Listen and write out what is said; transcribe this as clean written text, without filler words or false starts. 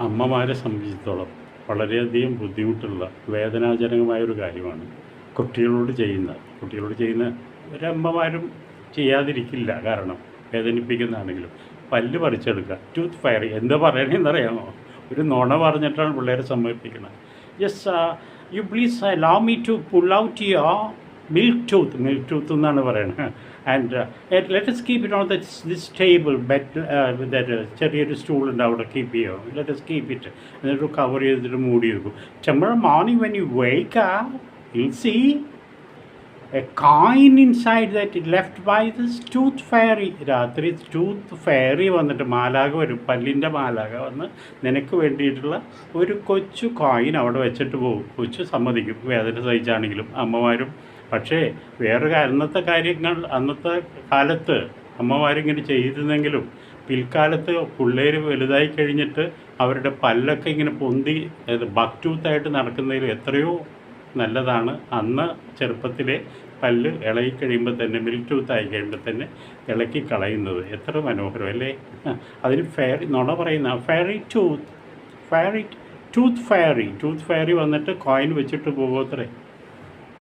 അമ്മമാരെ സംബന്ധിച്ചിടത്തോളം വളരെയധികം ബുദ്ധിമുട്ടുള്ള വേദനാജനകമായൊരു കാര്യമാണ് കുട്ടികളോട് ചെയ്യുന്ന ഒരമ്മമാരും ചെയ്യാതിരിക്കില്ല. കാരണം വേദനിപ്പിക്കുന്നതാണെങ്കിലും പല്ല് പറിച്ചെടുക്കുക, ടൂത്ത് ഫയറി എന്താ പറയണതെന്നറിയാമോ? ഒരു നുണ പറഞ്ഞിട്ടാണ് പിള്ളേരെ സമ്മതിപ്പിക്കുന്നത്. Yes, you please allow me to pull out your milk tooth എന്നാണ് പറയുന്നത്. And let's keep it on this table ചെറിയൊരു സ്റ്റൂളുണ്ട് അവിടെ കീപ്പ് ചെയ്യുക. ലെറ്റസ് കീപ്പ് ഇറ്റ് എന്നിട്ട് കവർ ചെയ്തിട്ട് മൂടി വെക്കും. Tomorrow morning when you wake up you see a coin inside that left by this tooth fairy. രാത്രി ടൂത്ത് ഫെയറി വന്നിട്ട് മാലാക വരും, പല്ലിൻ്റെ മാലാക വന്ന് നിനക്ക് വേണ്ടിയിട്ടുള്ള ഒരു കൊച്ചു കോയിൻ അവിടെ വെച്ചിട്ട് പോകും. കൊച്ചു സമ്മതിക്കും, വേദന സഹിച്ചാണെങ്കിലും അമ്മമാരും. പക്ഷേ അന്നത്തെ കാലത്ത് അമ്മമാരിങ്ങനെ ചെയ്തിരുന്നെങ്കിലും പിൽക്കാലത്ത് പിള്ളേർ വലുതായി കഴിഞ്ഞിട്ട് അവരുടെ പല്ലൊക്കെ ഇങ്ങനെ പൊന്തി ബക്ക് ടൂത്തായിട്ട് നടക്കുന്നതിൽ എത്രയോ നല്ലതാണ് അന്ന് ചെറുപ്പത്തിലെ പല്ല് ഇളകി കഴിയുമ്പോൾ തന്നെ, മിൽക്ക് ടൂത്ത് ആയി കഴിയുമ്പോൾ തന്നെ ഇളക്കി കളയുന്നത്. എത്ര മനോഹരം അല്ലേ? അതിന് നുണ പറയുന്ന ടൂത്ത് ഫെയറി വന്നിട്ട് കോയിൻ വെച്ചിട്ട് പോകുമത്രേ.